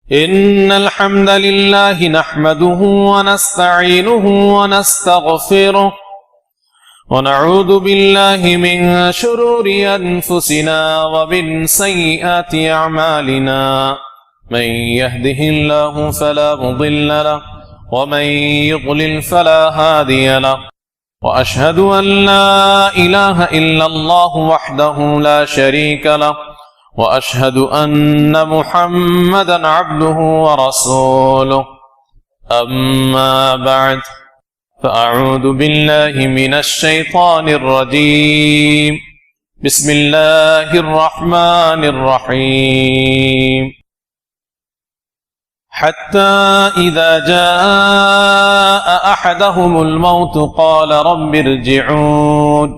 إن الحمد لله نحمده ونستعينه ونستغفره ونعوذ بالله من شرور أنفسنا ومن سيئات أعمالنا من يهده الله فلا مضل له ومن يضلل فلا هادي له وأشهد أن لا إله إلا الله وحده لا شريك له وأشهد أن محمدا عبده ورسوله أما بعد فأعوذ بالله من الشيطان الرجيم بسم الله الرحمن الرحيم حتى إذا جاء أحدهم الموت قال رب ارجعون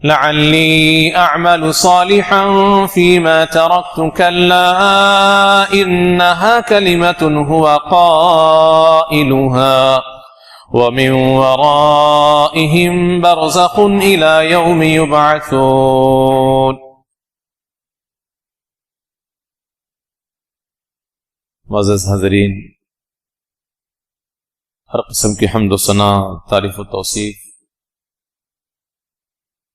لعلي أعمل صالحا فيما تركت كلا إنها كلمة هو قائلها ومن ورائهم برزخ إلى يوم يبعثون. معزز حاضرین، ہر قسم کی حمد و ثنا، تعریف و توصیف،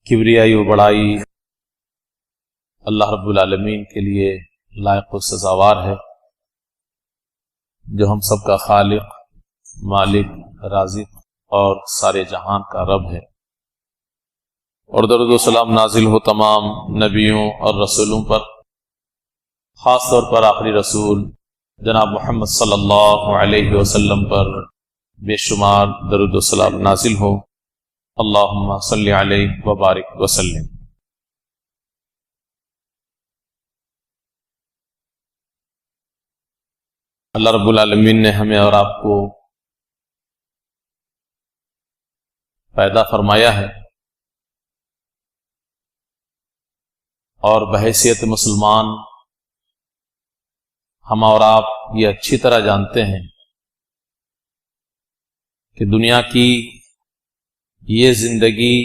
کبریائی و بڑائی اللہ رب العالمین کے لیے لائق و سزاوار ہے، جو ہم سب کا خالق، مالک، رازق اور سارے جہان کا رب ہے، اور درود و سلام نازل ہو تمام نبیوں اور رسولوں پر، خاص طور پر آخری رسول جناب محمد صلی اللہ علیہ وسلم پر بے شمار درود و سلام نازل ہو۔ اللہم صلی علیہ وبارک وسلم۔ اللہ رب العالمین نے ہمیں اور آپ کو پیدا فرمایا ہے، اور بحیثیت مسلمان ہم اور آپ یہ اچھی طرح جانتے ہیں کہ دنیا کی یہ زندگی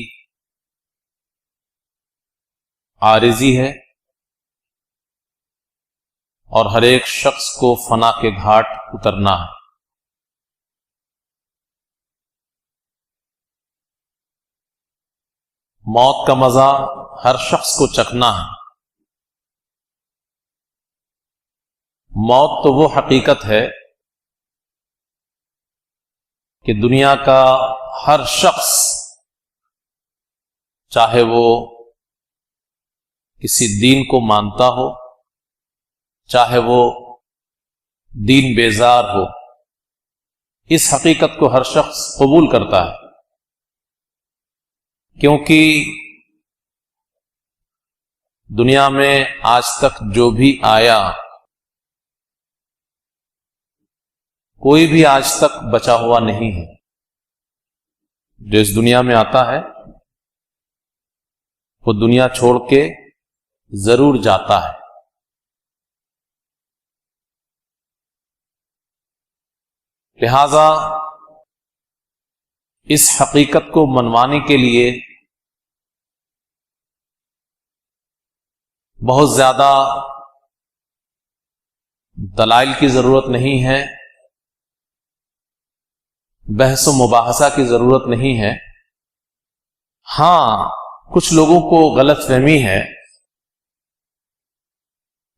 عارضی ہے، اور ہر ایک شخص کو فنا کے گھاٹ اترنا ہے۔ موت کا مزہ ہر شخص کو چکھنا ہے۔ موت تو وہ حقیقت ہے کہ دنیا کا ہر شخص، چاہے وہ کسی دین کو مانتا ہو، چاہے وہ دین بیزار ہو، اس حقیقت کو ہر شخص قبول کرتا ہے، کیونکہ دنیا میں آج تک جو بھی آیا، کوئی بھی آج تک بچا ہوا نہیں ہے۔ جو اس دنیا میں آتا ہے وہ دنیا چھوڑ کے ضرور جاتا ہے۔ لہذا اس حقیقت کو منوانے کے لیے بہت زیادہ دلائل کی ضرورت نہیں ہے، بحث و مباحثہ کی ضرورت نہیں ہے۔ ہاں، کچھ لوگوں کو غلط فہمی ہے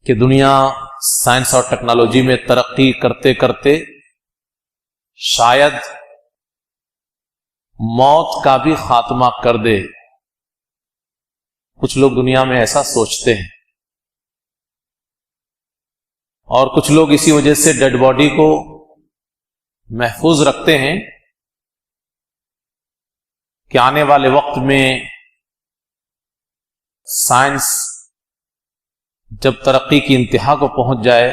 کہ دنیا سائنس اور ٹیکنالوجی میں ترقی کرتے کرتے شاید موت کا بھی خاتمہ کر دے۔ کچھ لوگ دنیا میں ایسا سوچتے ہیں، اور کچھ لوگ اسی وجہ سے ڈیڈ باڈی کو محفوظ رکھتے ہیں کہ آنے والے وقت میں سائنس جب ترقی کی انتہا کو پہنچ جائے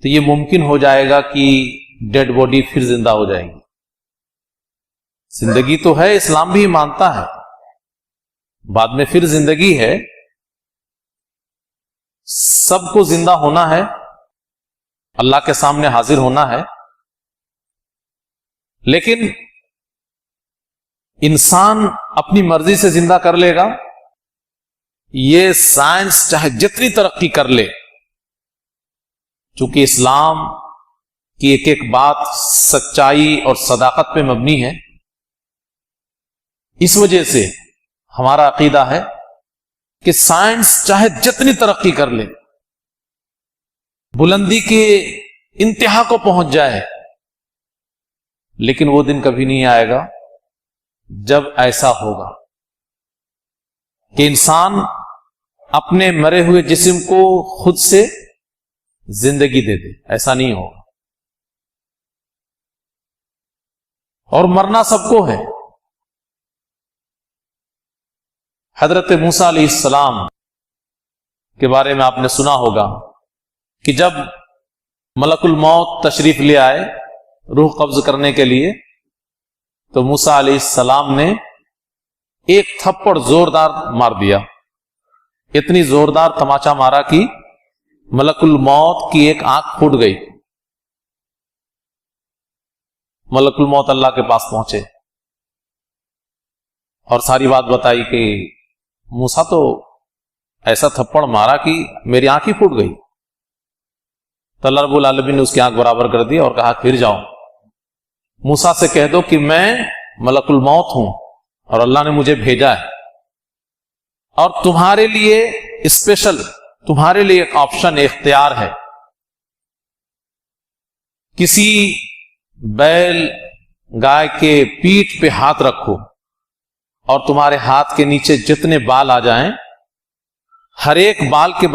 تو یہ ممکن ہو جائے گا کہ ڈیڈ باڈی پھر زندہ ہو جائے گی۔ زندگی تو ہے، اسلام بھی مانتا ہے، بعد میں پھر زندگی ہے، سب کو زندہ ہونا ہے، اللہ کے سامنے حاضر ہونا ہے، لیکن انسان اپنی مرضی سے زندہ کر لے گا، یہ سائنس چاہے جتنی ترقی کر لے چونکہ اسلام کی ایک ایک بات سچائی اور صداقت پہ مبنی ہے، اس وجہ سے ہمارا عقیدہ ہے کہ سائنس چاہے جتنی ترقی کر لے، بلندی کے انتہا کو پہنچ جائے، لیکن وہ دن کبھی نہیں آئے گا جب ایسا ہوگا کہ انسان اپنے مرے ہوئے جسم کو خود سے زندگی دے دے. ایسا نہیں ہوگا. اور مرنا سب کو ہے. حضرت موسیٰ علیہ السلام کے بارے میں آپ نے سنا ہوگا کہ جب ملک الموت تشریف لے آئے روح قبض کرنے کے لیے، تو موسیٰ علیہ السلام نے ایک تھپڑ زوردار مار دیا. اتنی زوردار تماچا مارا کہ ملک الموت کی ایک آنکھ پھوٹ گئی. ملک الموت اللہ کے پاس پہنچے اور ساری بات بتائی کہ موسیٰ تو ایسا تھپڑ مارا کہ میری آنکھ ہی پھوٹ گئی. تو اللہ رب العالمین نے اس کی آنکھ برابر کر دی اور کہا پھر جاؤ، موسیٰ سے کہہ دو کہ میں ملک الموت ہوں اور اللہ نے مجھے بھیجا ہے، اور تمہارے لیے اسپیشل، تمہارے لیے ایک آپشن، اختیار ہے. کسی بیل گائے کے پیٹھ پہ ہاتھ رکھو اور تمہارے ہاتھ کے نیچے جتنے بال آ جائیں، ہر ایک بال کے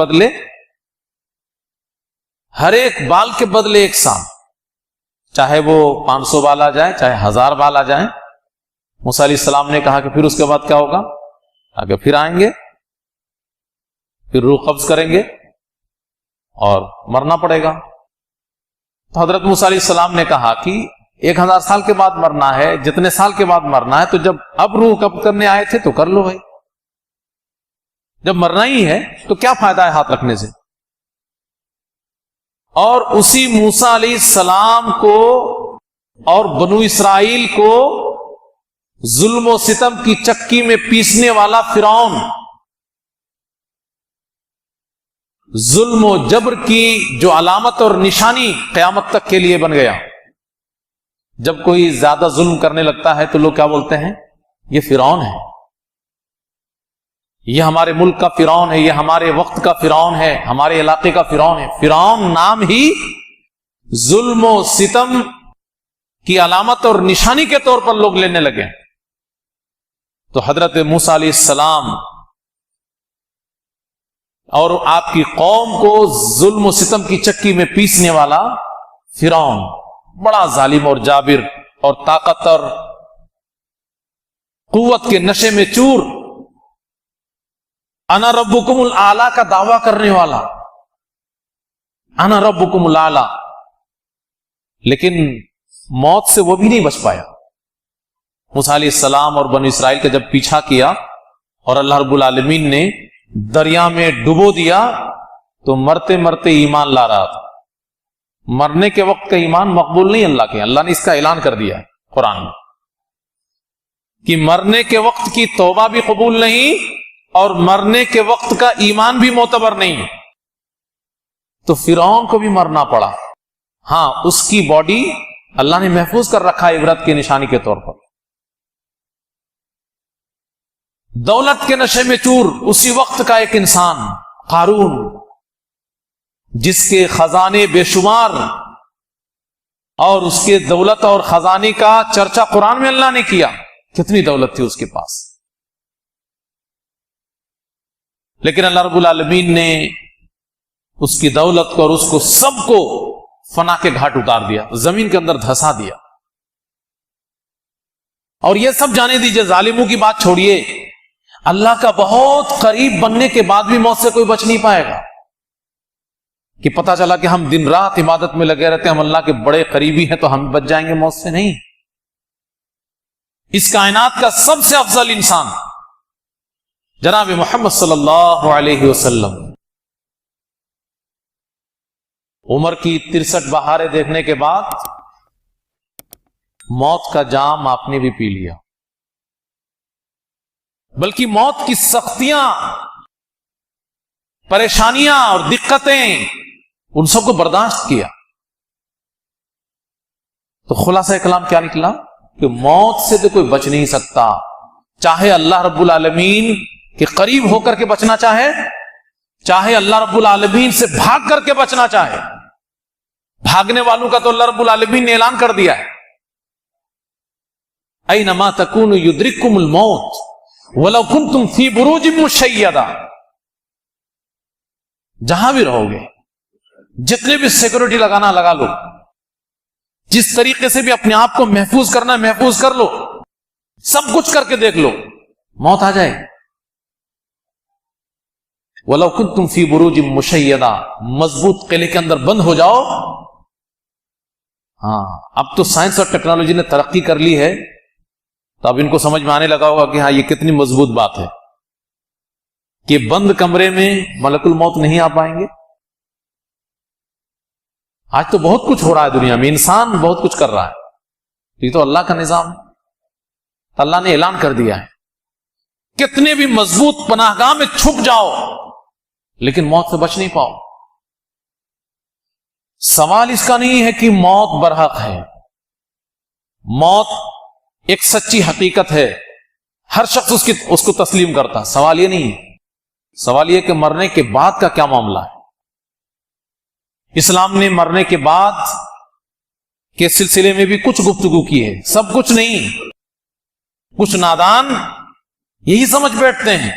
بدلے ایک سام، چاہے وہ 500 بال آ جائیں چاہے 1000 بال آ جائیں. موسیٰ علیہ السلام نے کہا کہ پھر اس کے بعد کیا ہوگا؟ آگے پھر آئیں گے، پھر روح قبض کریں گے اور مرنا پڑے گا. تو حضرت موسیٰ علیہ السلام نے کہا کہ 1000 سال کے بعد مرنا ہے، جتنے سال کے بعد مرنا ہے، تو جب اب روح قبض کرنے آئے تھے تو کر لو بھائی. جب مرنا ہی ہے تو کیا فائدہ ہے ہاتھ رکھنے سے؟ اور اسی موسیٰ علیہ السلام کو اور بنو اسرائیل کو ظلم و ستم کی چکی میں پیسنے والا فرعون، ظلم و جبر کی جو علامت اور نشانی قیامت تک کے لیے بن گیا. جب کوئی زیادہ ظلم کرنے لگتا ہے تو لوگ کیا بولتے ہیں؟ یہ فرعون ہے، یہ ہمارے ملک کا فرعون ہے، یہ ہمارے وقت کا فرعون ہے، ہمارے علاقے کا فرعون ہے. فرعون نام ہی ظلم و ستم کی علامت اور نشانی کے طور پر لوگ لینے لگے. تو حضرت موسیٰ علیہ السلام اور آپ کی قوم کو ظلم و ستم کی چکی میں پیسنے والا فرعون، بڑا ظالم اور جابر اور طاقت اور قوت کے نشے میں چور، انا ربکم الاعلی کا دعویٰ کرنے والا، انا ربکم الاعلی. لیکن موت سے وہ بھی نہیں بچ پایا. موسیٰ علیہ السلام اور بنی اسرائیل کا جب پیچھا کیا اور اللہ رب العالمین نے دریا میں ڈبو دیا تو مرتے مرتے ایمان لا رہا تھا. مرنے کے وقت کا ایمان مقبول نہیں اللہ کے. اللہ نے اس کا اعلان کر دیا ہے قرآن میں کہ مرنے کے وقت کی توبہ بھی قبول نہیں اور مرنے کے وقت کا ایمان بھی معتبر نہیں. تو فرعون کو بھی مرنا پڑا. ہاں، اس کی باڈی اللہ نے محفوظ کر رکھا ہے عبرت کی نشانی کے طور پر. دولت کے نشے میں چور اسی وقت کا ایک انسان قارون، جس کے خزانے بے شمار اور اس کے دولت اور خزانے کا چرچا قرآن میں اللہ نے کیا. کتنی دولت تھی اس کے پاس، لیکن اللہ رب العالمین نے اس کی دولت کو اور اس کو سب کو فنا کے گھاٹ اتار دیا، زمین کے اندر دھسا دیا. اور یہ سب جانے دیجئے، ظالموں کی بات چھوڑیے، اللہ کا بہت قریب بننے کے بعد بھی موت سے کوئی بچ نہیں پائے گا. کہ پتہ چلا کہ ہم دن رات عبادت میں لگے رہتے ہیں، ہم اللہ کے بڑے قریبی ہیں تو ہم بچ جائیں گے موت سے؟ نہیں. اس کائنات کا سب سے افضل انسان جناب محمد صلی اللہ علیہ وسلم، عمر کی 63 بہاریں دیکھنے کے بعد موت کا جام آپ نے بھی پی لیا، بلکہ موت کی سختیاں، پریشانیاں اور دقتیں ان سب کو برداشت کیا. تو خلاصہ کلام کیا نکلا کہ موت سے تو کوئی بچ نہیں سکتا، چاہے اللہ رب العالمین کے قریب ہو کر کے بچنا چاہے، چاہے اللہ رب العالمین سے بھاگ کر کے بچنا چاہے. بھاگنے والوں کا تو اللہ رب العالمین نے اعلان کر دیا ہے، اینما تکونوا یدرککم الموت ولو کنتم فی بروج مشیدہ. جہاں بھی رہو گے، جتنے بھی سیکورٹی لگانا لگا لو، جس طریقے سے بھی اپنے آپ کو محفوظ کرنا محفوظ کر لو، سب کچھ کر کے دیکھ لو، موت آ جائے. وَلَوْ كُنْتُمْ فِي بُرُوجٍ مُشَيَّدَةٍ، مضبوط قلعے کے اندر بند ہو جاؤ. ہاں اب تو سائنس اور ٹیکنالوجی نے ترقی کر لی ہے، تو اب ان کو سمجھ میں آنے لگا ہوگا کہ ہاں یہ کتنی مضبوط بات ہے کہ بند کمرے میں ملک الموت نہیں آ پائیں گے. آج تو بہت کچھ ہو رہا ہے دنیا میں، انسان بہت کچھ کر رہا ہے، یہ تو اللہ کا نظام ہے. اللہ نے اعلان کر دیا ہے کتنے بھی مضبوط پناہ گاہ میں چھپ جاؤ لیکن موت سے بچ نہیں پاؤ. سوال اس کا نہیں ہے کہ موت برحق ہے، موت ایک سچی حقیقت ہے، ہر شخص اس کو تسلیم کرتا. سوال یہ نہیں ہے، سوال یہ کہ مرنے کے بعد کا کیا معاملہ ہے. اسلام نے مرنے کے بعد کے سلسلے میں بھی کچھ گفتگو کی ہے، سب کچھ نہیں. کچھ نادان یہی سمجھ بیٹھتے ہیں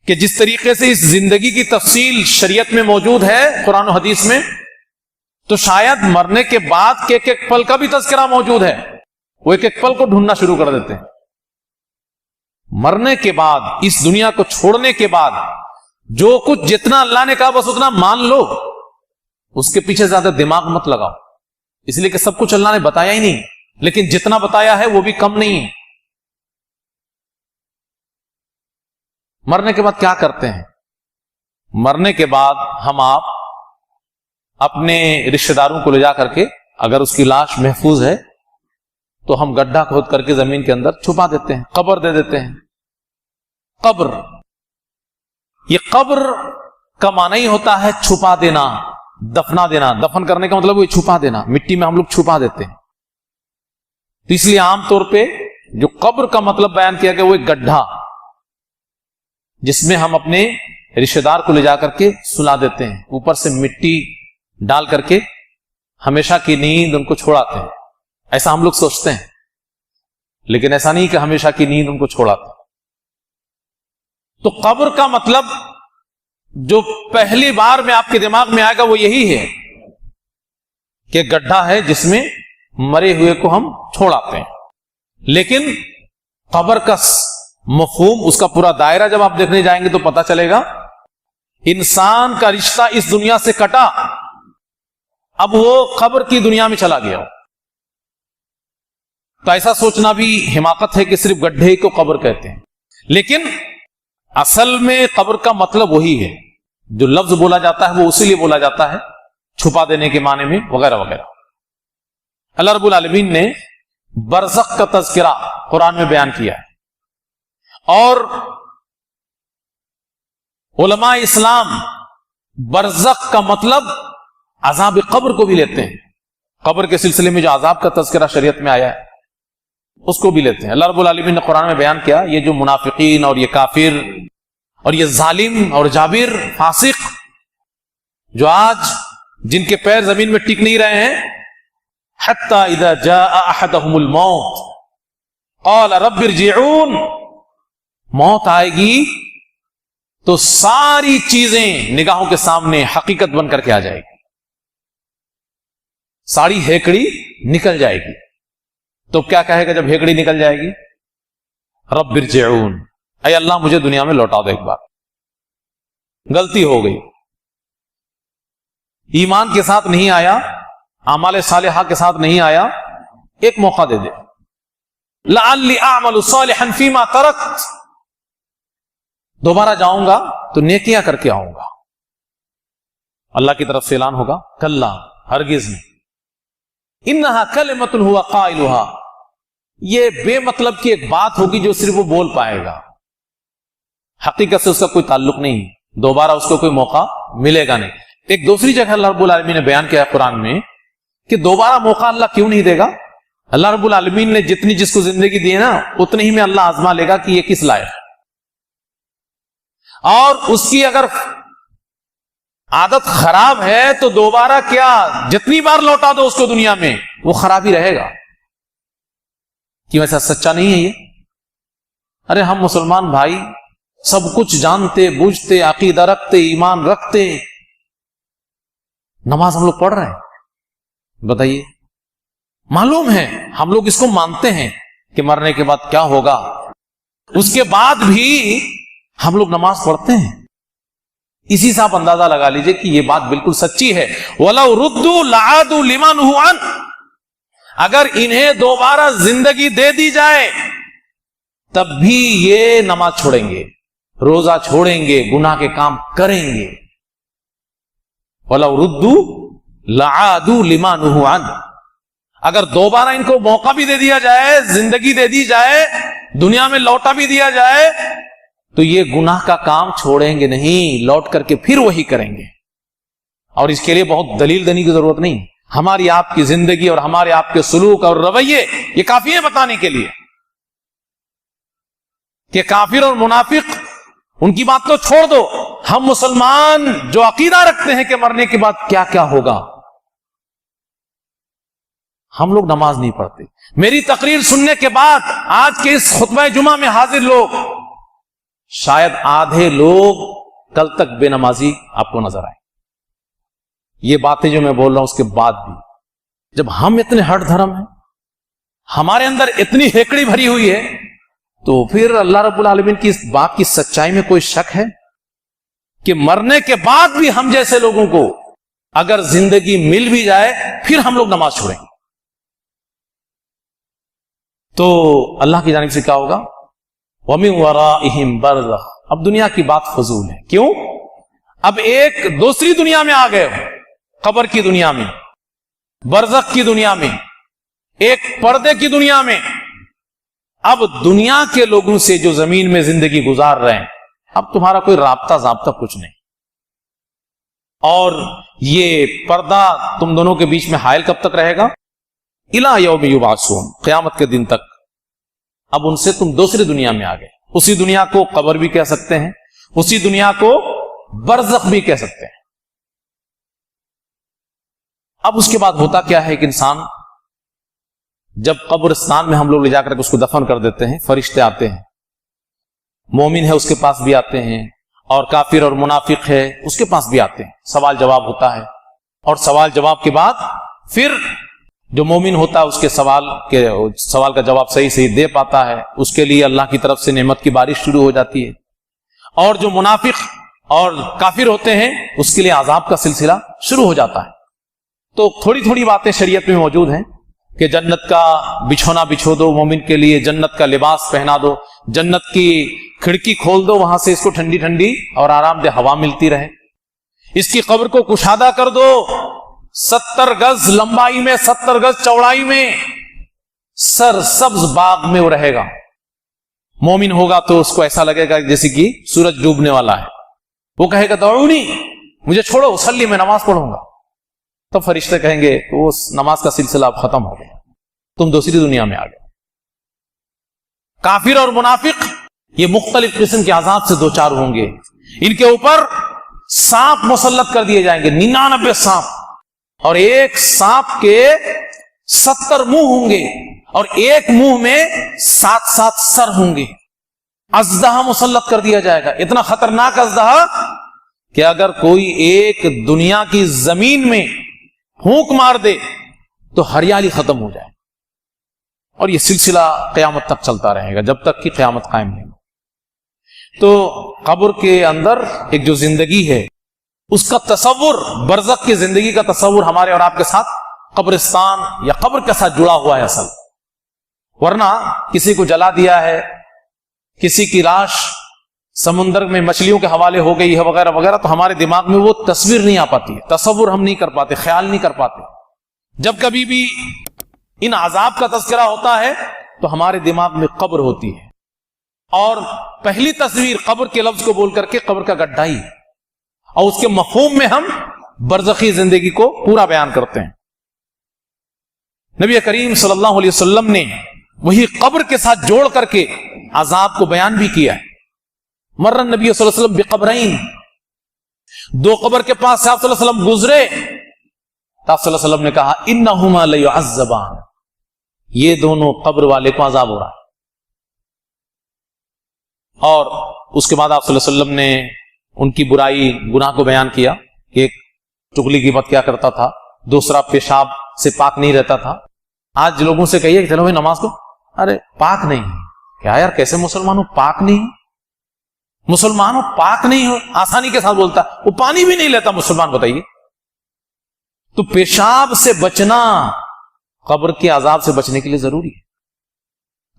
کہ جس طریقے سے اس زندگی کی تفصیل شریعت میں موجود ہے قرآن و حدیث میں، تو شاید مرنے کے بعد کے ایک ایک پل کا بھی تذکرہ موجود ہے. وہ ایک ایک پل کو ڈھونڈنا شروع کر دیتے ہیں. مرنے کے بعد، اس دنیا کو چھوڑنے کے بعد جو کچھ جتنا اللہ نے کہا بس اتنا مان لو، اس کے پیچھے زیادہ دماغ مت لگاؤ، اس لیے کہ سب کچھ اللہ نے بتایا ہی نہیں، لیکن جتنا بتایا ہے وہ بھی کم نہیں ہے. مرنے کے بعد کیا کرتے ہیں؟ مرنے کے بعد ہم آپ اپنے رشتہ داروں کو لے جا کر کے، اگر اس کی لاش محفوظ ہے تو ہم گڈھا کھود کر کے زمین کے اندر چھپا دیتے ہیں، قبر دے دیتے ہیں. قبر، یہ قبر کا معنی ہی ہوتا ہے چھپا دینا، دفنا دینا. دفن کرنے کا مطلب وہ چھپا دینا، مٹی میں ہم لوگ چھپا دیتے ہیں. تو اس لیے عام طور پہ جو قبر کا مطلب بیان کیا گیا وہ ایک گڈھا، جس میں ہم اپنے رشتہ دار کو لے جا کر کے سلا دیتے ہیں، اوپر سے مٹی ڈال کر کے ہمیشہ کی نیند ان کو چھوڑاتے ہیں. ایسا ہم لوگ سوچتے ہیں، لیکن ایسا نہیں کہ ہمیشہ کی نیند ان کو چھوڑاتے ہیں. تو قبر کا مطلب جو پہلی بار میں آپ کے دماغ میں آئے گا وہ یہی ہے کہ گڈھا ہے جس میں مرے ہوئے کو ہم چھوڑاتے ہیں. لیکن قبر کا مفہوم، اس کا پورا دائرہ جب آپ دیکھنے جائیں گے تو پتہ چلے گا انسان کا رشتہ اس دنیا سے کٹا، اب وہ قبر کی دنیا میں چلا گیا. تو ایسا سوچنا بھی حماقت ہے کہ صرف گڈھے کو قبر کہتے ہیں. لیکن اصل میں قبر کا مطلب وہی ہے، جو لفظ بولا جاتا ہے وہ اسی لیے بولا جاتا ہے چھپا دینے کے معنی میں وغیرہ وغیرہ. اللہ رب العالمین نے برزخ کا تذکرہ قرآن میں بیان کیا ہے، اور علماء اسلام برزخ کا مطلب عذاب قبر کو بھی لیتے ہیں. قبر کے سلسلے میں جو عذاب کا تذکرہ شریعت میں آیا ہے اس کو بھی لیتے ہیں. اللہ رب العالمین نے قرآن میں بیان کیا، یہ جو منافقین اور یہ کافر اور یہ ظالم اور جابر فاسق جو آج جن کے پیر زمین میں ٹک نہیں رہے ہیں، حتی اذا جاء احدهم الموت قال رب ارجعون، موت آئے گی تو ساری چیزیں نگاہوں کے سامنے حقیقت بن کر کے آ جائے گی، ساری ہیکڑی نکل جائے گی. تو کیا کہے گا جب ہیکڑی نکل جائے گی؟ رب ارجعون، اے اللہ مجھے دنیا میں لوٹا دو ایک بار، غلطی ہو گئی، ایمان کے ساتھ نہیں آیا، اعمال صالحہ کے ساتھ نہیں آیا، ایک موقع دے دے. لعلی اعمل صالحا فیما ترکت، دوبارہ جاؤں گا تو نیکیاں کر کے آؤں گا. اللہ کی طرف سے اعلان ہوگا کلا، ہرگز نہیں. انہا کلمۃ ہوا قائلھا، یہ بے مطلب کی ایک بات ہوگی جو صرف وہ بول پائے گا، حقیقت سے اس کا کوئی تعلق نہیں، دوبارہ اس کو کوئی موقع ملے گا نہیں. ایک دوسری جگہ اللہ رب العالمین نے بیان کیا ہے قرآن میں کہ دوبارہ موقع اللہ کیوں نہیں دے گا. اللہ رب العالمین نے جتنی جس کو زندگی دی ہے نا اتنی ہی میں اللہ آزما لے گا کہ یہ کس لائق ہے, اور اس کی اگر عادت خراب ہے تو دوبارہ کیا جتنی بار لوٹا دو اس کو دنیا میں وہ خراب ہی رہے گا. کیوں ایسا سچا نہیں ہے یہ؟ ارے ہم مسلمان بھائی سب کچھ جانتے بوجھتے عقیدہ رکھتے ایمان رکھتے, نماز ہم لوگ پڑھ رہے ہیں, بتائیے معلوم ہے ہم لوگ اس کو مانتے ہیں کہ مرنے کے بعد کیا ہوگا, اس کے بعد بھی ہم لوگ نماز پڑھتے ہیں. اسی سے آپ اندازہ لگا لیجئے کہ یہ بات بالکل سچی ہے. وَلَوْ رُدُّوا لَعَادُوا لِمَا نُهُوا عَنْهُ, اگر انہیں دوبارہ زندگی دے دی جائے تب بھی یہ نماز چھوڑیں گے, روزہ چھوڑیں گے, گناہ کے کام کریں گے. وَلَوْ رُدُّوا لَعَادُوا لِمَا نُهُوا عَنْهُ, اگر دوبارہ ان کو موقع بھی دے دیا جائے, زندگی دے دی جائے, دنیا میں لوٹا بھی دیا جائے, تو یہ گناہ کا کام چھوڑیں گے نہیں, لوٹ کر کے پھر وہی کریں گے. اور اس کے لیے بہت دلیل دینے کی ضرورت نہیں, ہماری آپ کی زندگی اور ہمارے آپ کے سلوک اور رویے یہ کافی ہے بتانے کے لیے کہ کافر اور منافق ان کی بات تو چھوڑ دو, ہم مسلمان جو عقیدہ رکھتے ہیں کہ مرنے کے بعد کیا کیا ہوگا, ہم لوگ نماز نہیں پڑھتے. میری تقریر سننے کے بعد آج کے اس خطبہ جمعہ میں حاضر لوگ شاید آدھے لوگ کل تک بے نمازی آپ کو نظر آئے. یہ باتیں جو میں بول رہا ہوں اس کے بعد بھی جب ہم اتنے ہٹ دھرم ہیں, ہمارے اندر اتنی ہیکڑی بھری ہوئی ہے, تو پھر اللہ رب العالمین کی اس بات کی سچائی میں کوئی شک ہے کہ مرنے کے بعد بھی ہم جیسے لوگوں کو اگر زندگی مل بھی جائے پھر ہم لوگ نماز چھوڑیں گے؟ تو اللہ کی جانب سے کیا ہوگا؟ وَمِن وَرَائِهِمْ بَرْزَخٌ. اب دنیا کی بات فضول ہے. کیوں؟ اب ایک دوسری دنیا میں آ گئے ہو, قبر کی دنیا میں, برزخ کی دنیا میں, ایک پردے کی دنیا میں. اب دنیا کے لوگوں سے جو زمین میں زندگی گزار رہے ہیں, اب تمہارا کوئی رابطہ ضابطہ کچھ نہیں, اور یہ پردہ تم دونوں کے بیچ میں حائل کب تک رہے گا؟ اِلَى يَوْمِ يُبْعَثُونَ, قیامت کے دن تک. اب ان سے تم دوسری دنیا میں آ گئے. اسی دنیا کو قبر بھی کہہ سکتے ہیں, اسی دنیا کو برزخ بھی کہہ سکتے ہیں. اب اس کے بعد ہوتا کیا ہے کہ انسان جب قبرستان میں ہم لوگ لے جا کر اس کو دفن کر دیتے ہیں, فرشتے آتے ہیں, مومن ہے اس کے پاس بھی آتے ہیں, اور کافر اور منافق ہے اس کے پاس بھی آتے ہیں. سوال جواب ہوتا ہے, اور سوال جواب کے بعد پھر جو مومن ہوتا ہے اس کے سوال کا جواب صحیح دے پاتا ہے, اس کے لیے اللہ کی طرف سے نعمت کی بارش شروع ہو جاتی ہے. اور جو منافق اور کافر ہوتے ہیں اس کے لیے عذاب کا سلسلہ شروع ہو جاتا ہے. تو تھوڑی تھوڑی باتیں شریعت میں موجود ہیں کہ جنت کا بچھونا بچھو دو مومن کے لیے, جنت کا لباس پہنا دو, جنت کی کھڑکی کھول دو, وہاں سے اس کو ٹھنڈی ٹھنڈی اور آرام دہ ہوا ملتی رہے. اس کی قبر کو کشادہ کر دو, 70 گز لمبائی میں 70 گز چوڑائی میں سر سبز باغ میں وہ رہے گا. مومن ہوگا تو اس کو ایسا لگے گا جیسے کہ سورج ڈوبنے والا ہے. وہ کہے گا دعونی, مجھے چھوڑو, اصلی میں نماز پڑھوں گا. تو فرشتے کہیں گے وہ نماز کا سلسلہ اب ختم ہو گیا, تم دوسری دنیا میں آ گئے. کافر اور منافق یہ مختلف قسم کے عذاب سے دوچار ہوں گے. ان کے اوپر سانپ مسلط کر دیے جائیں گے, 99 سانپ, اور ایک سانپ کے 70 منہ ہوں گے, اور ایک منہ میں 7 سر ہوں گے. اژدہا مسلط کر دیا جائے گا, اتنا خطرناک اژدہا کہ اگر کوئی ایک دنیا کی زمین میں پھونک مار دے تو ہریالی ختم ہو جائے. اور یہ سلسلہ قیامت تک چلتا رہے گا جب تک کہ قیامت قائم نہیں ہو. تو قبر کے اندر ایک جو زندگی ہے اس کا تصور, برزخ کی زندگی کا تصور ہمارے اور آپ کے ساتھ قبرستان یا قبر کے ساتھ جڑا ہوا ہے اصل. ورنہ کسی کو جلا دیا ہے, کسی کی لاش سمندر میں مچھلیوں کے حوالے ہو گئی ہے وغیرہ وغیرہ, تو ہمارے دماغ میں وہ تصویر نہیں آ پاتی, تصور ہم نہیں کر پاتے, خیال نہیں کر پاتے. جب کبھی بھی ان عذاب کا تذکرہ ہوتا ہے تو ہمارے دماغ میں قبر ہوتی ہے, اور پہلی تصویر قبر کے لفظ کو بول کر کے قبر کا گڈھا ہی, اور اس کے مفہوم میں ہم برزخی زندگی کو پورا بیان کرتے ہیں. نبی کریم صلی اللہ علیہ وسلم نے وہی قبر کے ساتھ جوڑ کر کے عذاب کو بیان بھی کیا ہے. مر نبی صلی اللہ علیہ وسلم بقبرین، دو قبر کے پاس سے آپ صلی اللہ علیہ وسلم گزرے تو آپ صلی اللہ علیہ وسلم نے کہا انہما لیعذبان، یہ دونوں قبر والے کو عذاب ہو رہا ہے. اور اس کے بعد آپ صلی اللہ علیہ وسلم نے ان کی برائی گناہ کو بیان کیا کہ ایک چغلی غیبت کیا کرتا تھا، دوسرا پیشاب سے پاک نہیں رہتا تھا. آج لوگوں سے کہیے کہ چلو بھائی نماز کو، ارے پاک نہیں کیا یار، کیسے مسلمانوں پاک نہیں، مسلمانوں پاک نہیں ہو، آسانی کے ساتھ بولتا، وہ پانی بھی نہیں لیتا مسلمان، بتائیے. تو پیشاب سے بچنا قبر کے عذاب سے بچنے کے لیے ضروری ہے.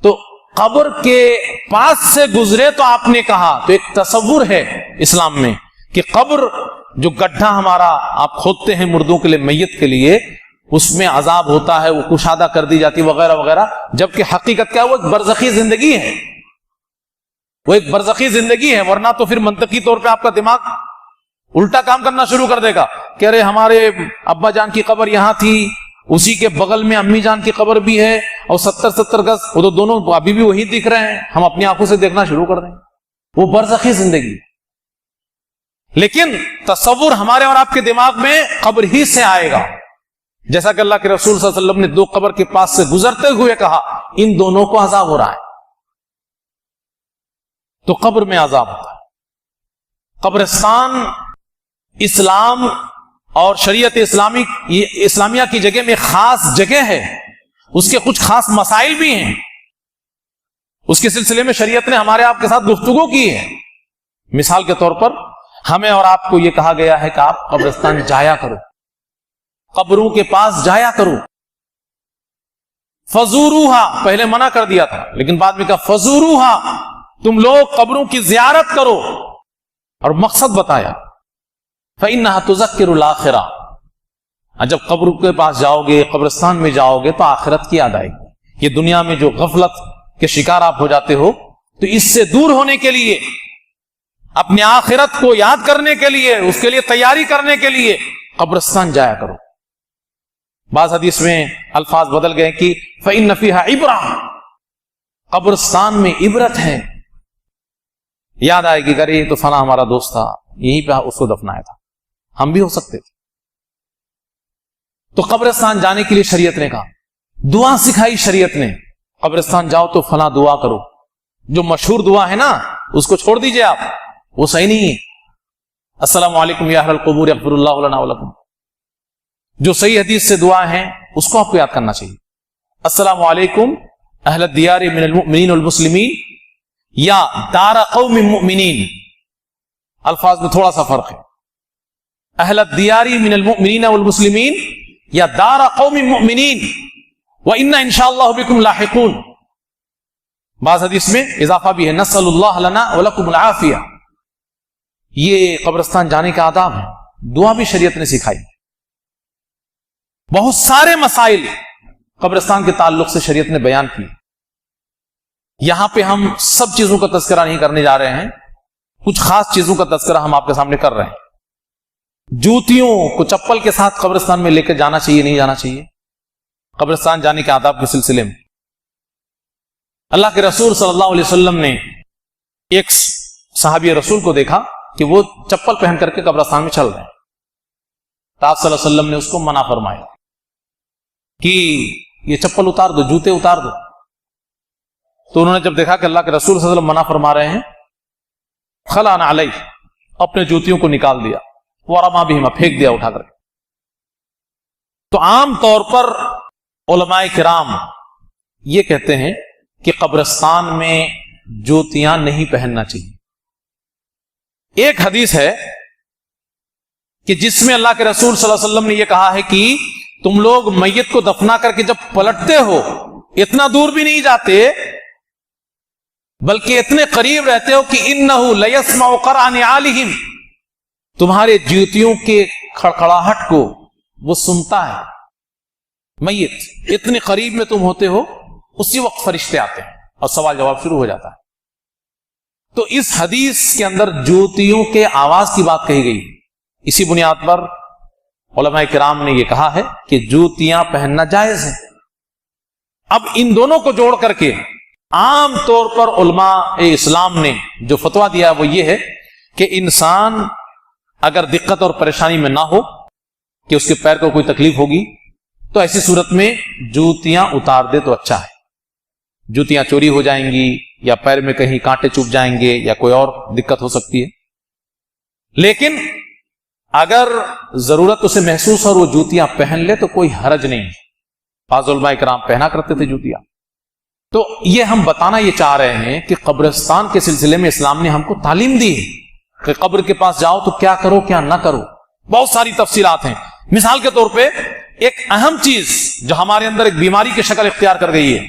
تو قبر کے پاس سے گزرے تو آپ نے کہا، تو ایک تصور ہے اسلام میں کہ قبر جو گڈھا ہمارا آپ کھودتے ہیں مردوں کے لیے، میت کے لیے، اس میں عذاب ہوتا ہے، وہ کشادہ کر دی جاتی وغیرہ وغیرہ، جبکہ حقیقت کیا ہے، وہ ایک برزخی زندگی ہے، وہ ایک برزخی زندگی ہے. ورنہ تو پھر منطقی طور پہ آپ کا دماغ الٹا کام کرنا شروع کر دے گا کہ ارے ہمارے ابا جان کی قبر یہاں تھی، اسی کے بغل میں امی جان کی قبر بھی ہے، اور 70 گز، وہ تو دونوں ابھی بھی وہی دکھ رہے ہیں، ہم اپنی آنکھوں سے دیکھنا شروع کر دیں. وہ برزخی زندگی. لیکن تصور ہمارے اور آپ کے دماغ میں قبر ہی سے آئے گا، جیسا کہ اللہ کے رسول صلی اللہ علیہ وسلم نے دو قبر کے پاس سے گزرتے ہوئے کہا ان دونوں کو عذاب ہو رہا ہے. تو قبر میں عذاب ہوتا ہے. قبرستان اسلام اور شریعت اسلامیہ کی جگہ میں خاص جگہ ہے، اس کے کچھ خاص مسائل بھی ہیں، اس کے سلسلے میں شریعت نے ہمارے آپ کے ساتھ گفتگو کی ہے. مثال کے طور پر ہمیں اور آپ کو یہ کہا گیا ہے کہ آپ قبرستان جایا کرو، قبروں کے پاس جایا کرو. فزوروہا پہلے منع کر دیا تھا، لیکن بعد میں کہا فزوروہا، تم لوگ قبروں کی زیارت کرو، اور مقصد بتایا فإنها تذکر الآخرہ. جب قبر کے پاس جاؤ گے، قبرستان میں جاؤ گے تو آخرت کی یاد آئے گی. یہ دنیا میں جو غفلت کے شکار آپ ہو جاتے ہو، تو اس سے دور ہونے کے لیے، اپنے آخرت کو یاد کرنے کے لیے، اس کے لیے تیاری کرنے کے لیے قبرستان جایا کرو. بعض حدیث میں الفاظ بدل گئے کہ فإن فيها عبرہ، قبرستان میں عبرت ہے. یاد آئے گی کہ ارے تو فلاں ہمارا دوست تھا، یہیں پہ اس کو دفنایا تھا، ہم بھی ہو سکتے تھے. تو قبرستان جانے کے لیے شریعت نے کہا، دعا سکھائی شریعت نے، قبرستان جاؤ تو فلاں دعا کرو. جو مشہور دعا ہے نا اس کو چھوڑ دیجئے آپ، وہ صحیح نہیں ہے. السلام علیکم یا اہل القبور یغفر اللہ لنا ولکم. جو صحیح حدیث سے دعا ہیں اس کو آپ کو یاد کرنا چاہیے. السلام علیکم اہل الدیار من المؤمنین والمسلمین یا دار قوم مؤمنین، الفاظ میں تھوڑا سا فرق ہے. اہل الدیار من المؤمنین والمسلمین یا دار قوم مؤمنین وَإِنَّا إِنشَاءَ بِكُمْ لاحقون. بعض حدیث میں اضافہ بھی ہے نسأل اللہ لنا ولکم العافیہ. یہ قبرستان جانے کا آداب ہے. دعا بھی شریعت نے سکھائی. بہت سارے مسائل قبرستان کے تعلق سے شریعت نے بیان کی. یہاں پہ ہم سب چیزوں کا تذکرہ نہیں کرنے جا رہے ہیں، کچھ خاص چیزوں کا تذکرہ ہم آپ کے سامنے کر رہے ہیں. جوتیوں کو چپل کے ساتھ قبرستان میں لے کے جانا چاہیے نہیں جانا چاہیے، قبرستان جانے کے آداب کے سلسلے میں. اللہ کے رسول صلی اللہ علیہ وسلم نے ایک صحابی رسول کو دیکھا کہ وہ چپل پہن کر کے قبرستان میں چل رہے ہیں. تو آپ صلی اللہ علیہ وسلم نے اس کو منع فرمایا کہ یہ چپل اتار دو، جوتے اتار دو. تو انہوں نے جب دیکھا کہ اللہ کے رسول صلی اللہ علیہ وسلم منع فرما رہے ہیں، خلع علیہ، اپنے جوتیوں کو نکال دیا، ورما بہما، پھینک دیا اٹھا کر کے. تو عام طور پر علماء کرام یہ کہتے ہیں کہ قبرستان میں جوتیاں نہیں پہننا چاہیے. ایک حدیث ہے کہ جس میں اللہ کے رسول صلی اللہ علیہ وسلم نے یہ کہا ہے کہ تم لوگ میت کو دفنا کر کے جب پلٹتے ہو، اتنا دور بھی نہیں جاتے بلکہ اتنے قریب رہتے ہو کہ انہ لیسمع قرع نعالہم، تمہارے جوتیوں کے کھڑکھڑاہٹ کو وہ سنتا ہے. میت اتنے قریب میں تم ہوتے ہو، اسی وقت فرشتے آتے ہیں اور سوال جواب شروع ہو جاتا ہے. تو اس حدیث کے اندر جوتیوں کے آواز کی بات کہی گئی. اسی بنیاد پر علماء کرام نے یہ کہا ہے کہ جوتیاں پہننا جائز ہے۔ اب ان دونوں کو جوڑ کر کے عام طور پر علماء اسلام نے جو فتویٰ دیا وہ یہ ہے کہ انسان اگر دقت اور پریشانی میں نہ ہو کہ اس کے پیر کو کوئی تکلیف ہوگی تو ایسی صورت میں جوتیاں اتار دے تو اچھا ہے۔ جوتیاں چوری ہو جائیں گی یا پیر میں کہیں کانٹے چپ جائیں گے یا کوئی اور دقت ہو سکتی ہے، لیکن اگر ضرورت اسے محسوس اور وہ جوتیاں پہن لے تو کوئی حرج نہیں۔ بعض علماء کرام پہنا کرتے تھے جوتیاں۔ تو یہ ہم بتانا یہ چاہ رہے ہیں کہ قبرستان کے سلسلے میں اسلام نے ہم کو تعلیم دی ہے کہ قبر کے پاس جاؤ تو کیا کرو کیا نہ کرو، بہت ساری تفصیلات ہیں۔ مثال کے طور پہ ایک اہم چیز جو ہمارے اندر ایک بیماری کی شکل اختیار کر گئی ہے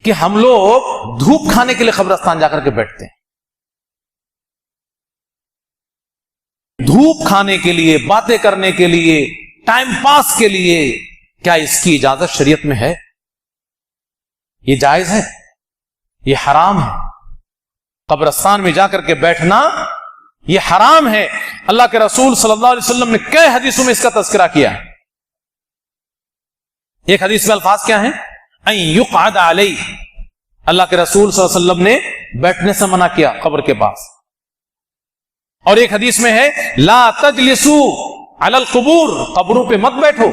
کہ ہم لوگ دھوپ کھانے کے لیے قبرستان جا کر کے بیٹھتے ہیں، دھوپ کھانے کے لیے، باتیں کرنے کے لیے، ٹائم پاس کے لیے۔ کیا اس کی اجازت شریعت میں ہے؟ یہ جائز ہے؟ یہ حرام ہے۔ قبرستان میں جا کر کے بیٹھنا یہ حرام ہے۔ اللہ کے رسول صلی اللہ علیہ وسلم نے کئی حدیثوں میں اس کا تذکرہ کیا ہے۔ ایک حدیث میں الفاظ کیا ہیں؟ ان یقعد علیہ، اللہ کے رسول صلی اللہ علیہ وسلم نے بیٹھنے سے منع کیا قبر کے پاس۔ اور ایک حدیث میں ہے لا تجلسوا علی القبور، قبروں پہ مت بیٹھو۔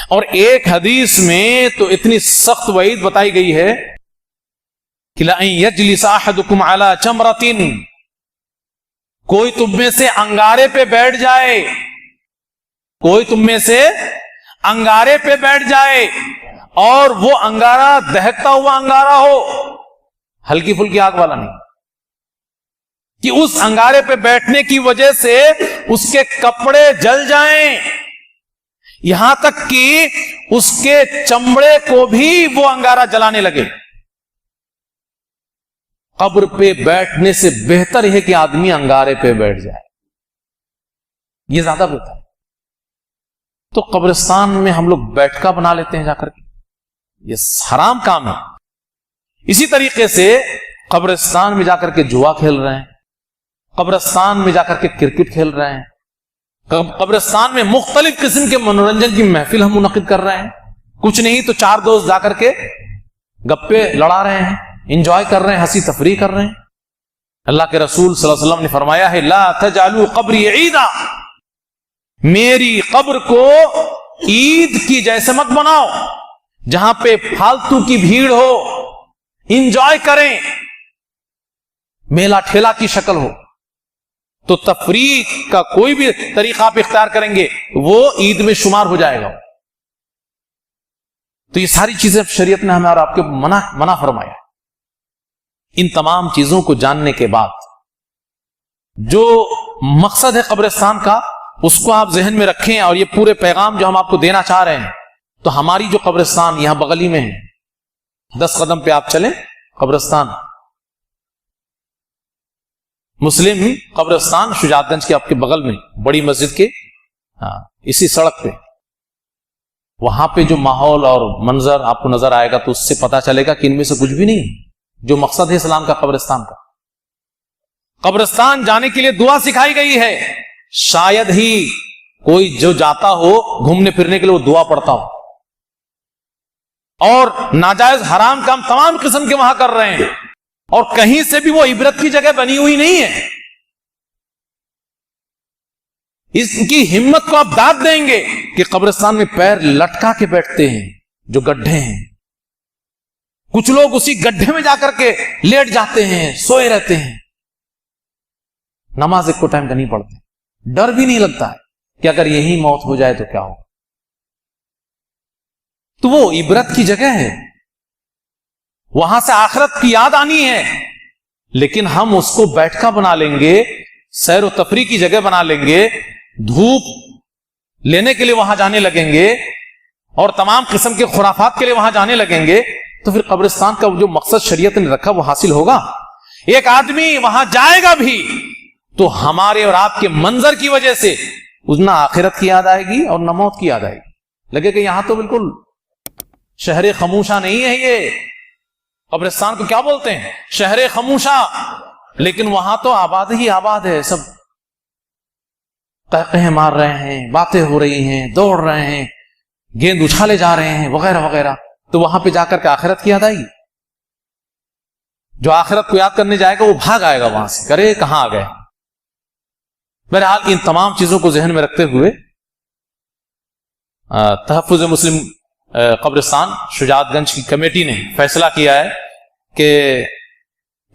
اور ایک حدیث میں تو اتنی سخت وعید بتائی گئی ہے کہ لَأَن يَجْلِسَ أَحَدُكُمْ عَلَى چَمْرَةٍ، کوئی تم میں سے انگارے پہ بیٹھ جائے، کوئی تم میں سے انگارے پہ بیٹھ جائے اور وہ انگارہ دہکتا ہوا انگارہ ہو، ہلکی پھلکی آگ والا نہیں، کہ اس انگارے پہ بیٹھنے کی وجہ سے اس کے کپڑے جل جائیں، یہاں تک کہ اس کے چمڑے کو بھی وہ انگارہ جلانے لگے۔ قبر پہ بیٹھنے سے بہتر ہے کہ آدمی انگارے پہ بیٹھ جائے، یہ زیادہ بہتر ہے۔ تو قبرستان میں ہم لوگ بیٹھکا بنا لیتے ہیں جا کر کے، یہ حرام کام ہے۔ اسی طریقے سے قبرستان میں جا کر کے جوا کھیل رہے ہیں، قبرستان میں جا کر کے کرکٹ کھیل رہے ہیں، قبرستان میں مختلف قسم کے منورنجن کی محفل ہم منعقد کر رہے ہیں، کچھ نہیں تو 4 دوست جا کر کے گپے لڑا رہے ہیں، انجوائے کر رہے ہیں، ہنسی تفریح کر رہے ہیں۔ اللہ کے رسول صلی اللہ علیہ وسلم نے فرمایا ہے لا تجعلوا قبری عیدا، میری قبر کو عید کی جیسے مت بناؤ جہاں پہ فالتو کی بھیڑ ہو، انجوائے کریں، میلہ ٹھیلا کی شکل ہو۔ تو تفریح کا کوئی بھی طریقہ آپ اختیار کریں گے وہ عید میں شمار ہو جائے گا۔ تو یہ ساری چیزیں شریعت نے ہمیں اور آپ کے منع فرمایا ہے۔ ان تمام چیزوں کو جاننے کے بعد جو مقصد ہے قبرستان کا اس کو آپ ذہن میں رکھیں، اور یہ پورے پیغام جو ہم آپ کو دینا چاہ رہے ہیں، تو ہماری جو قبرستان یہاں بغل ہی میں ہے، 10 قدم پہ آپ چلیں قبرستان، مسلم قبرستان شجاعت گنج کے آپ کے بغل میں بڑی مسجد کے اسی سڑک پہ، وہاں پہ جو ماحول اور منظر آپ کو نظر آئے گا تو اس سے پتا چلے گا کہ ان میں سے کچھ بھی نہیں جو مقصد ہے اسلام کا قبرستان کا۔ قبرستان جانے کے لیے دعا سکھائی گئی ہے، شاید ہی کوئی جو جاتا ہو گھومنے پھرنے کے لیے وہ دعا پڑھتا ہو، اور ناجائز حرام کام تمام قسم کے وہاں کر رہے ہیں، اور کہیں سے بھی وہ عبرت کی جگہ بنی ہوئی نہیں ہے۔ اس کی ہمت کو آپ داد دیں گے کہ قبرستان میں پیر لٹکا کے بیٹھتے ہیں، جو گڈھے ہیں، کچھ لوگ اسی گڈھے میں جا کر کے لیٹ جاتے ہیں، سوئے رہتے ہیں، نماز ایک کو ٹائم کا نہیں پڑھتے، ڈر بھی نہیں لگتا ہے کہ اگر یہی موت ہو جائے تو کیا ہو۔ تو وہ عبرت کی جگہ ہے، وہاں سے آخرت کی یاد آنی ہے، لیکن ہم اس کو بیٹھکا بنا لیں گے، سیر و تفریح کی جگہ بنا لیں گے، دھوپ لینے کے لیے وہاں جانے لگیں گے، اور تمام قسم کے خرافات کے لیے وہاں جانے لگیں گے، تو پھر قبرستان کا جو مقصد شریعت نے رکھا وہ حاصل ہوگا؟ ایک آدمی وہاں جائے گا بھی تو ہمارے اور آپ کے منظر کی وجہ سے نہ آخرت کی یاد آئے گی اور نہ موت کی یاد آئے گی، لگے کہ یہاں تو بالکل شہر خموشہ نہیں ہے، یہ قبرستان کو کیا بولتے ہیں؟ شہر خموشہ، لیکن وہاں تو آباد ہی آباد ہے سب، تحقیقیں مار رہے ہیں، باتیں ہو رہی ہیں، دوڑ رہے ہیں، گیند اچھالے جا رہے ہیں وغیرہ وغیرہ، تو وہاں پہ جا کر کے آخرت کی یاد آئی؟ جو آخرت کو یاد کرنے جائے گا وہ بھاگ آئے گا وہاں سے، کرے کہاں آ گئے۔ بہرحال ان تمام چیزوں کو ذہن میں رکھتے ہوئے تحفظ مسلم قبرستان شجاعت گنج کی کمیٹی نے فیصلہ کیا ہے کہ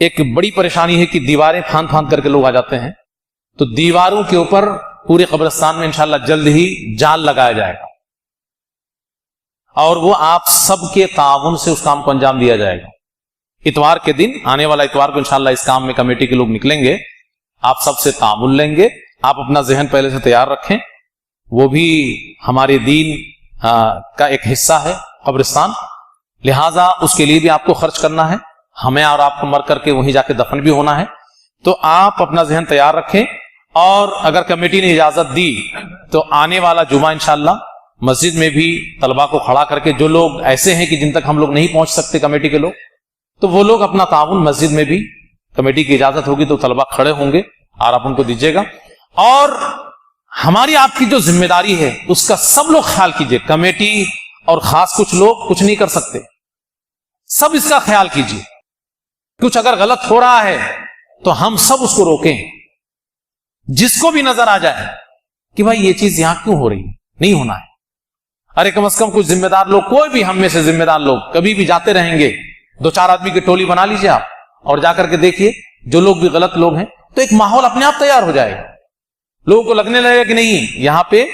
ایک بڑی پریشانی ہے کہ دیواریں پھاند پھاند کر کے لوگ آ جاتے ہیں، تو دیواروں کے اوپر پورے قبرستان میں انشاءاللہ جلد ہی جال لگایا جائے گا، اور وہ آپ سب کے تعاون سے اس کام کو انجام دیا جائے گا۔ اتوار کے دن، آنے والا اتوار کو انشاءاللہ اس کام میں کمیٹی کے لوگ نکلیں گے، آپ سب سے تعاون لیں گے۔ آپ اپنا ذہن پہلے سے تیار رکھیں، وہ بھی ہمارے دین کا ایک حصہ ہے قبرستان، لہٰذا اس کے لیے بھی آپ کو خرچ کرنا ہے، ہمیں اور آپ کو مر کر کے وہیں جا کے دفن بھی ہونا ہے، تو آپ اپنا ذہن تیار رکھیں۔ اور اگر کمیٹی نے اجازت دی تو آنے والا جمعہ انشاءاللہ مسجد میں بھی طلبہ کو کھڑا کر کے، جو لوگ ایسے ہیں کہ جن تک ہم لوگ نہیں پہنچ سکتے کمیٹی کے لوگ، تو وہ لوگ اپنا تعاون مسجد میں بھی، کمیٹی کی اجازت ہوگی تو طلبہ کھڑے ہوں گے اور آپ ان کو دیجیے گا۔ اور ہماری آپ کی جو ذمہ داری ہے اس کا سب لوگ خیال کیجیے، کمیٹی اور خاص کچھ لوگ کچھ نہیں کر سکتے، سب اس کا خیال کیجیے۔ کچھ اگر غلط ہو رہا ہے تو ہم سب اس کو روکیں، جس کو بھی نظر آ جائے کہ بھائی یہ چیز یہاں کیوں ہو رہی ہے، نہیں ہونا ہے۔ ارے کم از کم کچھ ذمہ دار لوگ، کوئی بھی ہم میں سے ذمہ دار لوگ کبھی بھی جاتے رہیں گے، 2-4 آدمی کی ٹولی بنا لیجیے آپ اور جا کر کے دیکھیے، جو لوگ بھی غلط لوگ ہیں تو ایک ماحول اپنے آپ تیار ہو جائے گا، لوگوں کو لگنے لگے گا کہ نہیں یہاں پہ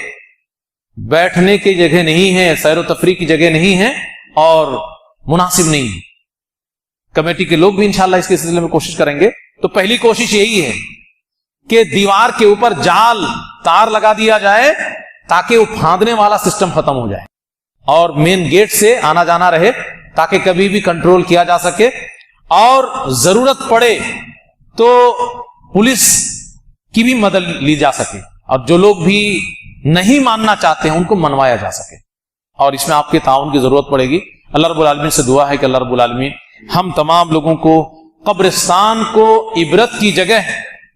بیٹھنے کی جگہ نہیں ہے، سیر و تفریح کی جگہ نہیں ہے اور مناسب نہیں ہے۔ کمیٹی کے لوگ بھی انشاءاللہ اس کے سلسلے میں کوشش کریں گے۔ تو پہلی کوشش یہی ہے کہ دیوار کے اوپر جال تار لگا دیا جائے تاکہ وہ پھاندنے والا سسٹم ختم ہو جائے، اور مین گیٹ سے آنا جانا رہے تاکہ کبھی بھی کنٹرول کیا جا سکے، اور ضرورت پڑے تو پولیس کی بھی مدد لی جا سکے، اور جو لوگ بھی نہیں ماننا چاہتے ہیں ان کو منوایا جا سکے، اور اس میں آپ کے تعاون کی ضرورت پڑے گی۔ اللہ رب العالمین سے دعا ہے کہ اللہ رب العالمین ہم تمام لوگوں کو قبرستان کو عبرت کی جگہ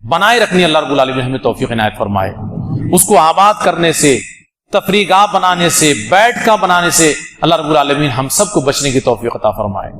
بنائے رکھنی اللہ رب العالمین ہمیں توفیق عنایت فرمائے، اس کو آباد کرنے سے، تفریح گاہ بنانے سے، بیٹھ کا بنانے سے اللہ رب العالمین ہم سب کو بچنے کی توفیق عطا فرمائے۔